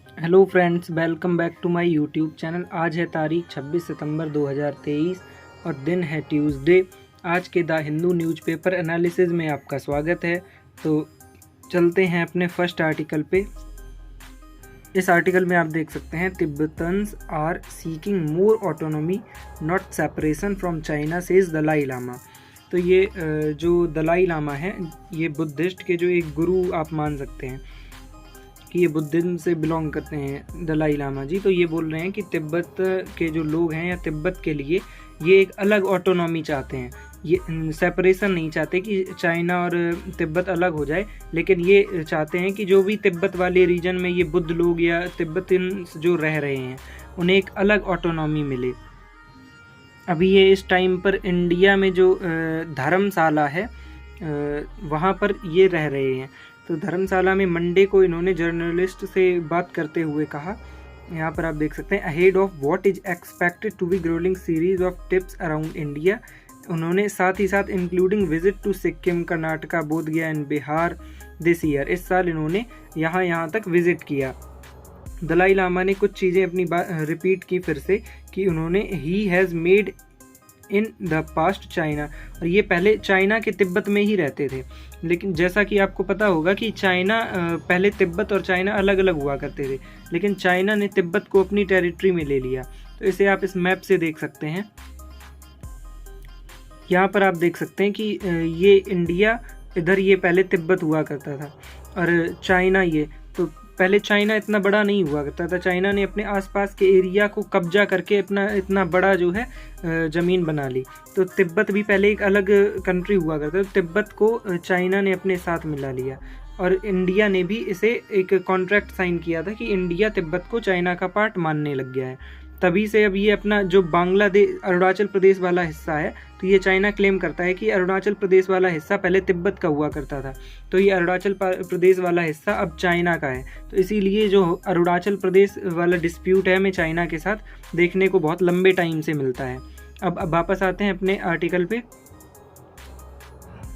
Hello friends, welcome back to my YouTube channel. आज है तारीख 26 सितंबर 2023 और दिन है ट्यूसडे। आज के द हिंदू न्यूज़पेपर एनालिसिस में आपका स्वागत है। तो चलते हैं अपने फर्स्ट आर्टिकल पे। इस आर्टिकल में आप देख सकते हैं, Tibetans are seeking more autonomy not separation from China says Dalai Lama. तो ये जो दलाई लामा है, ये बुद्धिस्ट के जो एक गुरु आप मान सकते हैं कि ये बुद्धिज्म से बिलोंग करते हैं, दलाई लामा जी। तो ये बोल रहे हैं कि तिब्बत के जो लोग हैं या तिब्बत के लिए ये एक अलग ऑटोनॉमी चाहते हैं। ये सेपरेशन नहीं चाहते कि चाइना और तिब्बत अलग हो जाए, लेकिन ये चाहते हैं कि जो भी तिब्बत वाले रीजन में ये बुद्ध लोग या तिब्बतियंस जो रह रहे हैं उन्हें एक अलग ऑटोनॉमी मिले। अभी ये इस टाइम पर इंडिया में जो धर्मशाला है वहाँ पर ये रह रहे हैं। तो धर्मशाला में मंडे को इन्होंने जर्नलिस्ट से बात करते हुए कहा, यहाँ पर आप देख सकते हैं, ahead of what is expected to be growing series of tips around India. उन्होंने साथ ही साथ including visit to Sikkim, Karnataka, Bodh Gaya and Bihar this year. इस साल इन्होंने यहाँ तक विजिट किया। दलाई लामा ने कुछ चीज़ें अपनी बात रिपीट की फिर से कि उन्होंने he has made in the past China, और ये पहले चाइना के तिब्बत में ही रहते थे। लेकिन जैसा कि आपको पता होगा कि चाइना पहले तिब्बत और चाइना अलग अलग हुआ करते थे, लेकिन चाइना ने तिब्बत को अपनी टेरिटरी में ले लिया। तो इसे आप इस मैप से देख सकते हैं। यहाँ पर आप देख सकते हैं कि ये इंडिया, इधर ये पहले तिब्बत हुआ करता था, और चाइना ये, तो पहले चाइना इतना बड़ा नहीं हुआ करता था। चाइना ने अपने आसपास के एरिया को कब्जा करके अपना इतना बड़ा जो है ज़मीन बना ली। तो तिब्बत भी पहले एक अलग कंट्री हुआ करता था। तो तिब्बत को चाइना ने अपने साथ मिला लिया, और इंडिया ने भी इसे एक कॉन्ट्रैक्ट साइन किया था कि इंडिया तिब्बत को चाइना का पार्ट मानने लग गया है। तभी से अब ये अपना जो बांग्लादेश, अरुणाचल प्रदेश वाला हिस्सा है, तो ये चाइना क्लेम करता है कि अरुणाचल प्रदेश वाला हिस्सा पहले तिब्बत का हुआ करता था, तो ये अरुणाचल प्रदेश वाला हिस्सा अब चाइना का है। तो इसीलिए जो अरुणाचल प्रदेश वाला डिस्प्यूट है हमें चाइना के साथ देखने को बहुत लंबे टाइम से मिलता है। अब वापस आते हैं अपने आर्टिकल पे।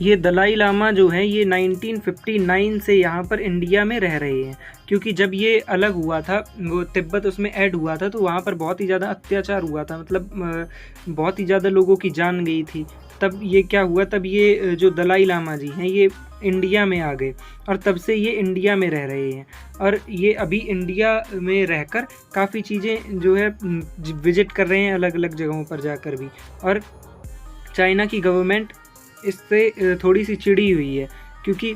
ये दलाई लामा जो है ये 1959 से यहाँ पर इंडिया में रह रहे हैं, क्योंकि जब ये अलग हुआ था, वो तिब्बत उसमें ऐड हुआ था, तो वहाँ पर बहुत ही ज़्यादा अत्याचार हुआ था, मतलब बहुत ही ज़्यादा लोगों की जान गई थी। तब ये क्या हुआ, तब ये जो दलाई लामा जी हैं ये इंडिया में आ गए, और तब से ये इंडिया में रह रहे हैं। और ये अभी इंडिया में रहकर काफ़ी चीज़ें जो है विजिट कर रहे हैं अलग अलग जगहों पर जाकर भी। और चाइना की गवर्नमेंट इससे थोड़ी सी चिड़ी हुई है, क्योंकि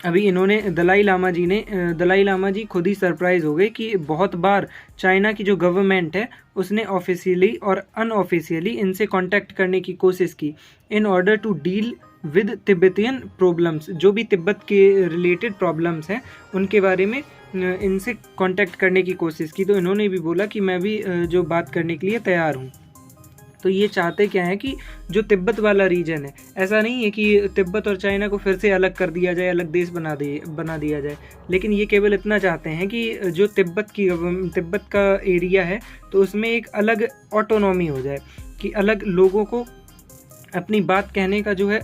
अभी इन्होंने दलाई लामा जी खुद ही सरप्राइज हो गए कि बहुत बार चाइना की जो गवर्नमेंट है उसने ऑफिशियली और अनऑफिशियली इनसे कांटेक्ट करने की कोशिश की in order to deal with Tibetan problems. जो भी तिब्बत के रिलेटेड प्रॉब्लम्स हैं उनके बारे में इनसे कांटेक्ट करने की कोशिश की। तो इन्होंने भी बोला कि मैं भी जो बात करने के लिए तैयार हूँ। तो ये चाहते क्या है कि जो तिब्बत वाला रीजन है, ऐसा नहीं है कि तिब्बत और चाइना को फिर से अलग कर दिया जाए, अलग देश बना दिया जाए, लेकिन ये केवल इतना चाहते हैं कि जो तिब्बत का एरिया है तो उसमें एक अलग ऑटोनॉमी हो जाए, कि अलग लोगों को अपनी बात कहने का जो है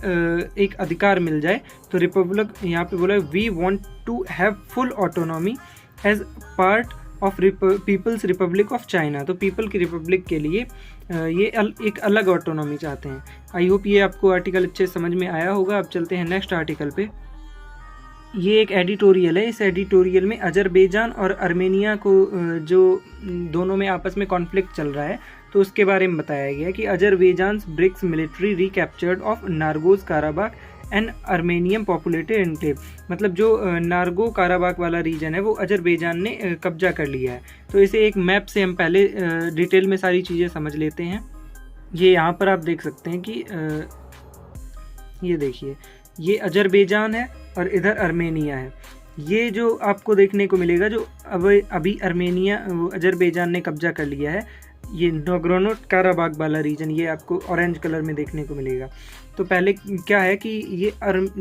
एक अधिकार मिल जाए। तो रिपब्लिक यहाँ पे बोला, we want to have full autonomy as part of People's Republic of China. तो पीपल की रिपब्लिक के लिए ये एक अलग ऑटोनॉमी चाहते हैं। आई होप ये आपको आर्टिकल अच्छे समझ में आया होगा। अब चलते हैं नेक्स्ट आर्टिकल पे। ये एक एडिटोरियल है। इस एडिटोरियल में अजरबैजान और आर्मेनिया को जो दोनों में आपस में कॉन्फ्लिक्ट चल रहा है, तो उसके बारे में बताया गया कि Azerbaijan brisk military recaptured of नारगोज Karabakh and Armenian populated enclave. मतलब जो नारगो काराबाग वाला रीजन है वो अजरबैजान ने कब्जा कर लिया है। तो इसे एक मैप से हम पहले डिटेल में सारी चीज़ें समझ लेते हैं। ये यहाँ पर आप देख सकते हैं कि ये देखिए, ये अजरबैजान है और इधर आर्मेनिया है। ये जो आपको देखने को मिलेगा, जो अभी अजरबैजान ने कब्जा कर लिया है, ये नागोर्नो काराबाग वाला रीजन, ये आपको ऑरेंज कलर में देखने को मिलेगा। तो पहले क्या है कि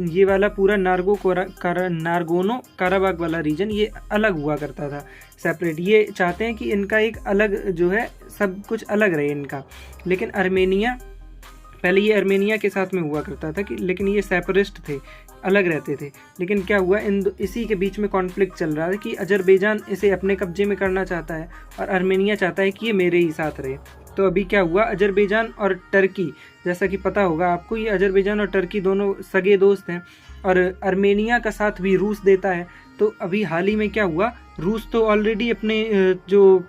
ये वाला पूरा नारगोनो काराबाग वाला रीजन ये अलग हुआ करता था, सेपरेट। ये चाहते हैं कि इनका एक अलग जो है, सब कुछ अलग रहे इनका। लेकिन आर्मेनिया, पहले ये आर्मेनिया के साथ में हुआ करता था कि, लेकिन ये सेपरेटिस्ट थे अलग रहते थे। लेकिन क्या हुआ, इसी के बीच में कॉन्फ्लिक्ट चल रहा है कि अजरबैजान इसे अपने कब्जे में करना चाहता है और आर्मेनिया चाहता है कि ये मेरे ही साथ रहे। तो अभी क्या हुआ, अजरबैजान और टर्की, जैसा कि पता होगा आपको, ये अजरबैजान और टर्की दोनों सगे दोस्त हैं और आर्मेनिया का साथ भी रूस देता है। तो अभी हाल ही में क्या हुआ, रूस तो ऑलरेडी अपने जो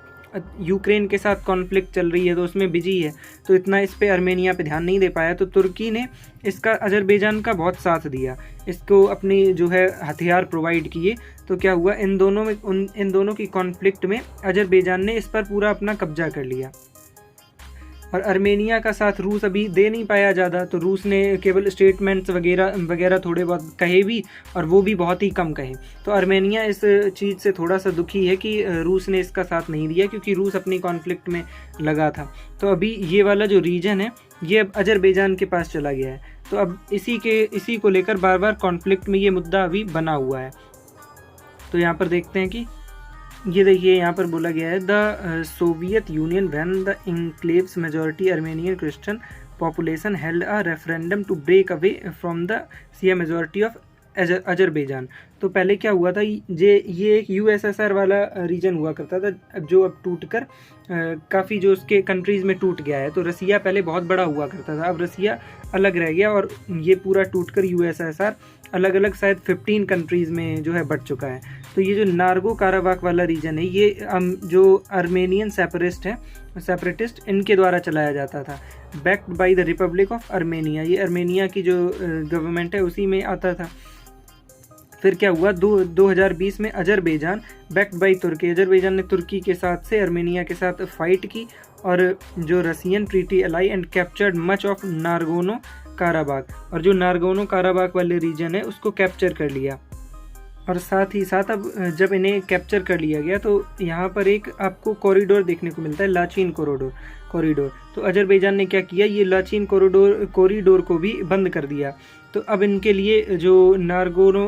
यूक्रेन के साथ कॉन्फ्लिक्ट चल रही है तो उसमें बिजी है, तो इतना इस पे आर्मेनिया पे ध्यान नहीं दे पाया। तो तुर्की ने इसका अजरबैजान का बहुत साथ दिया, इसको अपनी जो है हथियार प्रोवाइड किए। तो क्या हुआ, इन दोनों की कॉन्फ्लिक्ट में अजरबैजान ने इस पर पूरा अपना कब्जा कर लिया और आर्मेनिया का साथ रूस अभी दे नहीं पाया ज़्यादा। तो रूस ने केवल स्टेटमेंट्स वगैरह थोड़े बहुत कहे भी, और वो भी बहुत ही कम कहे। तो आर्मेनिया इस चीज़ से थोड़ा सा दुखी है कि रूस ने इसका साथ नहीं दिया, क्योंकि रूस अपनी कॉन्फ्लिक्ट में लगा था। तो अभी ये वाला जो रीजन है ये अब अजरबैजान के पास चला गया है। तो अब इसी को लेकर बार बार कॉन्फ्लिक्ट में ये मुद्दा अभी बना हुआ है। तो यहाँ पर देखते हैं कि ये देखिए, यहाँ पर बोला गया है the Soviet Union when the enclaves majority Armenian Christian population held a referendum to break away from the Shia majority of Azerbaijan. तो पहले क्या हुआ था, ये एक यूएसएसआर वाला रीजन हुआ करता था, जो अब टूटकर काफ़ी जो उसके कंट्रीज़ में टूट गया है। तो रसिया पहले बहुत बड़ा हुआ करता था, अब रसिया अलग रह गया और ये पूरा टूटकर यूएसएसआर अलग अलग शायद 15 कंट्रीज़ में जो है बट चुका है। तो ये जो नार्गो काराबाख वाला रीजन है, ये जो आर्मेनियन सेपरेटिस्ट इनके द्वारा चलाया जाता था, backed by the Republic of Armenia. ये आर्मेनिया की जो गवर्नमेंट है उसी में आता था। फिर क्या हुआ, 2020 में Azerbaijan backed by Turkey, Azerbaijan ने तुर्की के साथ से आर्मेनिया के साथ फाइट की और जो Russian treaty ally and captured much of Nagorno Karabakh, और जो नारगोनो काराबाख वाले रीजन है उसको कैप्चर कर लिया। और साथ ही साथ अब जब इन्हें कैप्चर कर लिया गया तो यहाँ पर एक आपको कॉरिडोर देखने को मिलता है, लाचीन कॉरिडोर। तो अजरबैजान ने क्या किया, ये लाचीन कॉरिडोर को भी बंद कर दिया। तो अब इनके लिए जो नारगोनो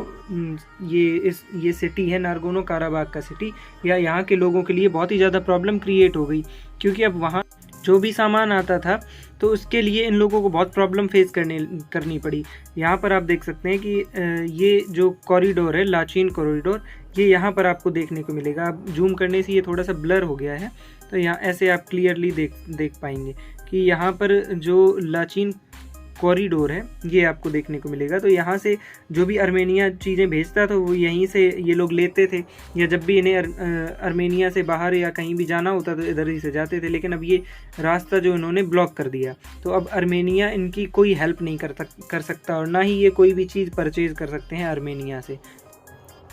ये सिटी है, नारगोनो काराबाख का सिटी, या यहाँ के लोगों के लिए बहुत ही ज़्यादा प्रॉब्लम क्रिएट हो गई, क्योंकि अब वहाँ जो भी सामान आता था तो उसके लिए इन लोगों को बहुत प्रॉब्लम फेस करनी पड़ी। यहाँ पर आप देख सकते हैं कि ये जो कॉरिडोर है, लाचीन कॉरिडोर, ये यहाँ पर आपको देखने को मिलेगा। अब जूम करने से ये थोड़ा सा ब्लर हो गया है, तो यहाँ ऐसे आप क्लियरली देख पाएंगे कि यहाँ पर जो लाचीन कॉरिडोर है ये आपको देखने को मिलेगा। तो यहाँ से जो भी आर्मेनिया चीज़ें भेजता था वो यहीं से ये लोग लेते थे, या जब भी इन्हें आर्मेनिया से बाहर या कहीं भी जाना होता तो इधर ही से जाते थे। लेकिन अब ये रास्ता जो इन्होंने ब्लॉक कर दिया, तो अब आर्मेनिया इनकी कोई हेल्प नहीं कर सकता और ना ही ये कोई भी चीज़ परचेज़ कर सकते हैं आर्मेनिया से।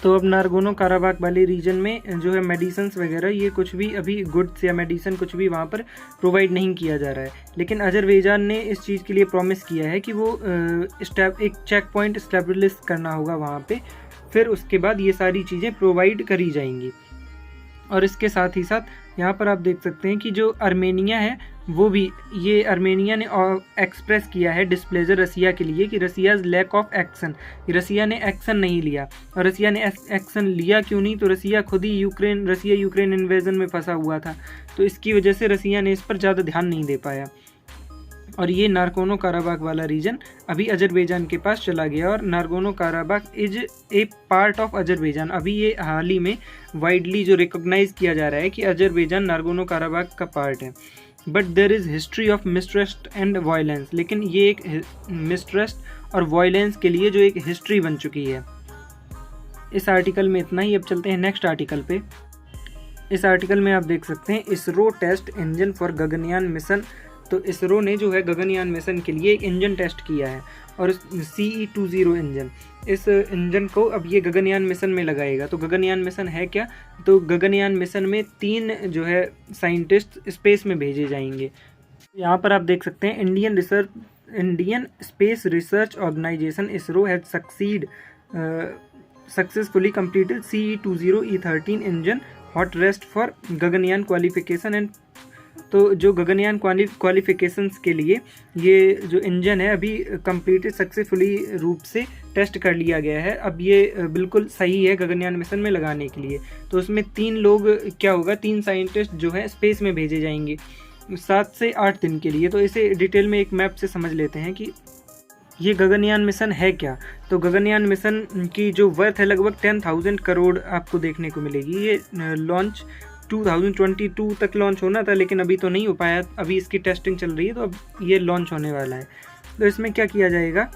तो अब नारगोनो काराबाख वाले रीजन में जो है मेडिसिन्स वगैरह, ये कुछ भी अभी गुड्स या मेडिसिन कुछ भी वहाँ पर प्रोवाइड नहीं किया जा रहा है। लेकिन अजरबैजान ने इस चीज़ के लिए प्रॉमिस किया है कि वो एक चेक पॉइंट इस्टेब्लिश करना होगा वहाँ पे, फिर उसके बाद ये सारी चीज़ें प्रोवाइड करी जाएंगी। और इसके साथ ही साथ यहाँ पर आप देख सकते हैं कि जो आर्मेनिया है वो भी, ये आर्मेनिया ने एक्सप्रेस किया है डिस्प्लेजर रसिया के लिए कि रसियाज लैक ऑफ एक्शन, रसिया ने एक्शन नहीं लिया। और रसिया ने एक्शन लिया क्यों नहीं, तो रसिया खुद ही रसिया यूक्रेन इन्वेजन में फंसा हुआ था, तो इसकी वजह से रसिया ने इस पर ज़्यादा ध्यान नहीं दे पाया। और ये नारगोनो काराबाख वाला रीजन अभी अजरबैजान के पास चला गया, और Nagorno Karabakh is a part of Azerbaijan. अभी ये हाल ही में वाइडली जो रिकॉग्नाइज किया जा रहा है कि अजरबैजान नारगोनो काराबाख का पार्ट है। But there is history of mistrust and violence, लेकिन ये एक मिसट्रस्ट और वायलेंस के लिए जो एक हिस्ट्री बन चुकी है। इस आर्टिकल में इतना ही। अब चलते हैं नेक्स्ट आर्टिकल पे। इस आर्टिकल में आप देख सकते हैं ISRO test engine for Gaganyaan mission. तो इसरो ने जो है गगनयान मिशन के लिए एक इंजन टेस्ट किया है, और CE-20 इंजन, इस इंजन को अब ये गगनयान मिशन में लगाएगा। तो गगनयान मिशन है क्या, तो गगनयान मिशन में 3 जो है साइंटिस्ट स्पेस में भेजे जाएंगे। यहाँ पर आप देख सकते हैं Indian Space Research Organisation ISRO has successfully completed CE-20 E-13 engine hot rest for Gaganyaan qualification end. तो जो गगनयान क्वालिफिकेशंस के लिए ये जो इंजन है अभी कंप्लीटेड सक्सेसफुली रूप से टेस्ट कर लिया गया है। अब ये बिल्कुल सही है गगनयान मिशन में लगाने के लिए। तो उसमें 3 लोग क्या होगा, 3 साइंटिस्ट जो है स्पेस में भेजे जाएंगे 7 से 8 दिन के लिए। तो इसे डिटेल में एक मैप से समझ लेते हैं कि ये गगनयान मिशन है क्या? तो गगनयान मिशन की जो वर्थ है लगभग 10,000 करोड़ आपको देखने को मिलेगी। ये लॉन्च 2022 तक लॉन्च होना था, लेकिन अभी तो नहीं हो पाया, अभी इसकी टेस्टिंग चल रही है, तो अब ये लॉन्च होने वाला है। तो इसमें क्या किया जाएगा,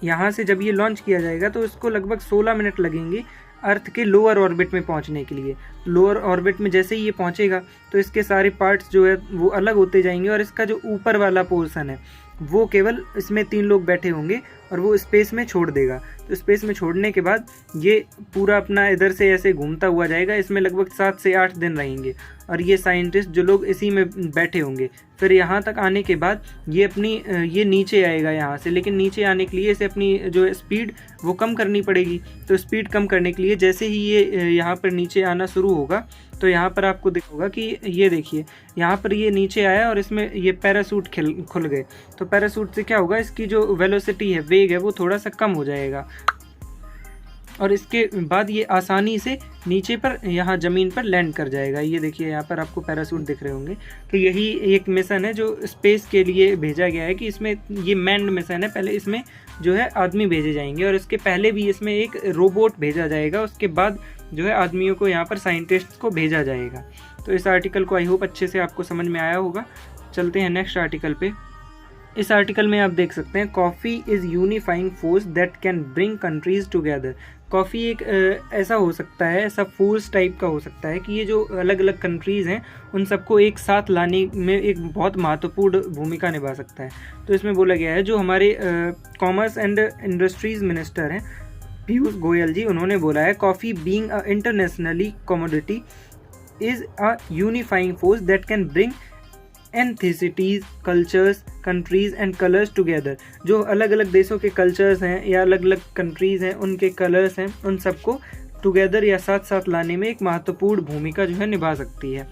यहाँ से जब ये लॉन्च किया जाएगा तो इसको लगभग 16 मिनट लगेंगे अर्थ के लोअर ऑर्बिट में पहुंचने के लिए। लोअर ऑर्बिट में जैसे ही ये पहुंचेगा तो इसके सारे पार्ट्स जो है वो अलग होते जाएंगे, और इसका जो ऊपर वाला पोर्शन है वो केवल इसमें 3 लोग बैठे होंगे और वो स्पेस में छोड़ देगा। तो स्पेस में छोड़ने के बाद ये पूरा अपना इधर से ऐसे घूमता हुआ जाएगा। इसमें लगभग 7 से 8 दिन रहेंगे, और ये साइंटिस्ट जो लोग इसी में बैठे होंगे। फिर यहाँ तक आने के बाद ये नीचे आएगा यहाँ से, लेकिन नीचे आने के लिए इसे अपनी जो स्पीड वो कम करनी पड़ेगी। तो स्पीड कम करने के लिए जैसे ही ये यहाँ पर नीचे आना शुरू होगा तो यहाँ पर आपको दिखेगा कि ये देखिए यहाँ पर ये नीचे आया और इसमें ये पैराशूट खुल गए। तो पैराशूट से क्या होगा, इसकी जो वेलोसिटी है, वेग है, वो थोड़ा सा कम हो जाएगा, और इसके बाद ये आसानी से नीचे पर यहाँ ज़मीन पर लैंड कर जाएगा। ये देखिए यहाँ पर आपको पैराशूट दिख रहे होंगे। तो यही एक मिशन है जो स्पेस के लिए भेजा गया है, कि इसमें ये मैन्ड मिशन है। पहले इसमें जो है आदमी भेजे जाएंगे, और इसके पहले भी इसमें एक रोबोट भेजा जाएगा, उसके बाद जो है आदमियों को यहाँ पर साइंटिस्ट को भेजा जाएगा। तो इस आर्टिकल को आई होप अच्छे से आपको समझ में आया होगा। चलते हैं नेक्स्ट आर्टिकल पे। इस आर्टिकल में आप देख सकते हैं, coffee is unifying force that can bring countries together. Coffee एक ऐसा हो सकता है, ऐसा फोर्स टाइप का हो सकता है कि ये जो अलग अलग कंट्रीज़ हैं उन सबको एक साथ लाने में एक बहुत महत्वपूर्ण भूमिका निभा सकता है। तो इसमें बोला गया है, जो हमारे कॉमर्स एंड इंडस्ट्रीज़ मिनिस्टर हैं पीयूष गोयल जी, उन्होंने बोला है, coffee being a internationally commodity is a unifying force that can bring ethnicities, cultures, countries and colours together. जो अलग अलग देशों के कल्चर्स हैं या अलग अलग कंट्रीज़ हैं, उनके कलर्स हैं, उन सबको टुगेदर या साथ साथ लाने में एक महत्वपूर्ण भूमिका जो है निभा सकती है।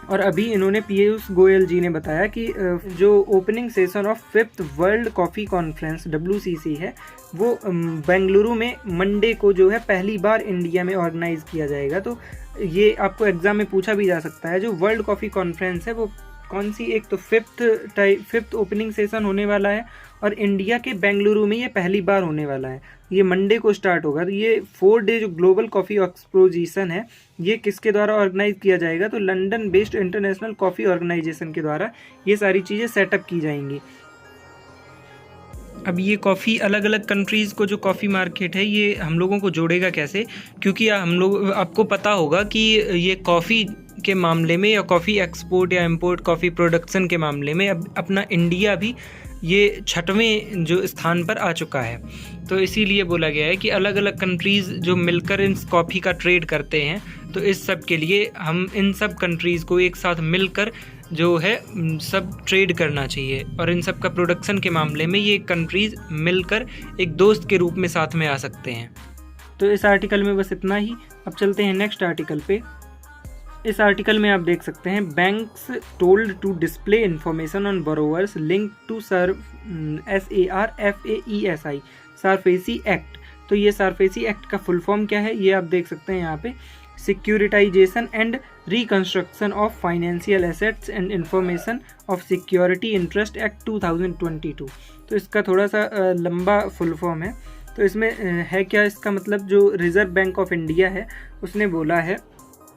और अभी इन्होंने पीयूष गोयल जी ने बताया कि जो opening session of 5th world coffee conference WCC है, वो बेंगलुरु में मंडे को जो है पहली बार इंडिया में ऑर्गेनाइज़ किया जाएगा। तो ये आपको एग्ज़ाम में पूछा भी जा सकता है, जो वर्ल्ड कॉफ़ी कॉन्फ्रेंस है वो कौन सी, एक तो 5th ओपनिंग सेशन होने वाला है, और इंडिया के बेंगलुरु में ये पहली बार होने वाला है। ये मंडे को स्टार्ट होगा। तो ये 4 डे जो ग्लोबल कॉफ़ी एक्सपोजिशन है, ये किसके द्वारा ऑर्गेनाइज किया जाएगा, तो London based international coffee organisation के द्वारा ये सारी चीज़ें सेटअप की जाएंगी। अब ये कॉफ़ी अलग अलग कंट्रीज़ को जो कॉफ़ी मार्केट है ये हम लोगों को जोड़ेगा कैसे, क्योंकि आपको पता होगा कि ये कॉफ़ी के मामले में या कॉफ़ी एक्सपोर्ट या इंपोर्ट कॉफ़ी प्रोडक्शन के मामले में अब अपना इंडिया भी ये 6वें जो स्थान पर आ चुका है। तो इसीलिए बोला गया है कि अलग अलग कंट्रीज़ जो मिलकर इन कॉफ़ी का ट्रेड करते हैं, तो इस सब के लिए हम इन सब कंट्रीज़ को एक साथ मिलकर जो है सब ट्रेड करना चाहिए, और इन सब का प्रोडक्शन के मामले में ये कंट्रीज़ मिलकर एक दोस्त के रूप में साथ में आ सकते हैं। तो इस आर्टिकल में बस इतना ही। अब चलते हैं नेक्स्ट आर्टिकल पे। इस आर्टिकल में आप देख सकते हैं, banks told to display information on borrowers link to SARFAESI SARFAESI act. तो ये सारफेसी एक्ट का फुल फॉर्म क्या है, ये आप देख सकते हैं यहाँ पे, securitisation and reconstruction of financial assets and information of security interest act 2022। तो इसका थोड़ा सा लंबा फुल फॉर्म है। तो इसमें है क्या, इसका मतलब जो रिजर्व बैंक ऑफ इंडिया है उसने बोला है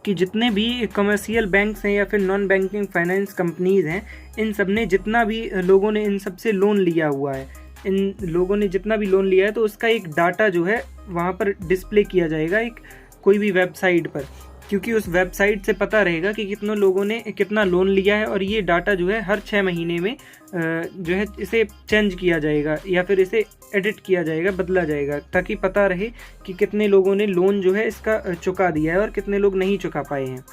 कि जितने भी कमर्शियल बैंक्स हैं या फिर नॉन बैंकिंग फाइनेंस कंपनीज़ हैं, इन सब ने जितना भी लोगों ने इन सब से लोन लिया हुआ है, इन लोगों ने जितना भी लोन लिया है, तो उसका एक डाटा जो है वहाँ पर डिस्प्ले किया जाएगा एक कोई भी वेबसाइट पर, क्योंकि उस वेबसाइट से पता रहेगा कि कितने लोगों ने कितना लोन लिया है। और ये डाटा जो है हर 6 महीने में जो है इसे चेंज किया जाएगा या फिर इसे एडिट किया जाएगा, बदला जाएगा, ताकि पता रहे कि कितने लोगों ने लोन जो है इसका चुका दिया है और कितने लोग नहीं चुका पाए हैं।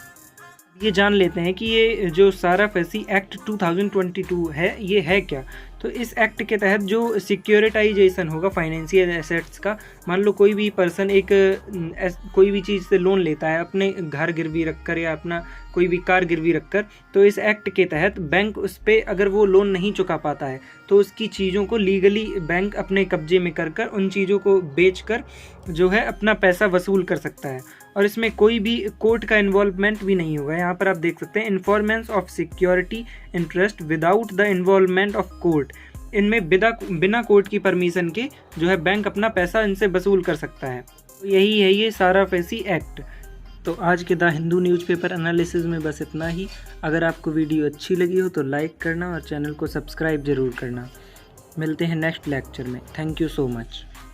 ये जान लेते हैं कि ये जो सारफेसी एक्ट 2022 है ये है क्या। तो इस एक्ट के तहत जो सिक्योरिटाइजेशन होगा फाइनेंशियल एसेट्स का, मान लो कोई भी पर्सन कोई भी चीज़ से लोन लेता है, अपने घर गिरवी रखकर या अपना कोई भी कार गिरवी रखकर, तो इस एक्ट के तहत बैंक उस पर अगर वो लोन नहीं चुका पाता है तो उसकी चीज़ों को लीगली बैंक अपने कब्जे में कर उन चीज़ों को बेचकर जो है अपना पैसा वसूल कर सकता है। और इसमें कोई भी कोर्ट का इन्वॉल्वमेंट भी नहीं होगा। यहाँ पर आप देख सकते हैं, enforcement of security interest without the involvement of court इनमें बिना कोर्ट की परमिशन के जो है बैंक अपना पैसा इनसे वसूल कर सकता है। तो यही है ये साराफेसी एक्ट। तो आज के द हिंदू न्यूज़पेपर एनालिसिस में बस इतना ही। अगर आपको वीडियो अच्छी लगी हो तो लाइक करना और चैनल को सब्सक्राइब ज़रूर करना। मिलते हैं नेक्स्ट लेक्चर में। Thank you so much.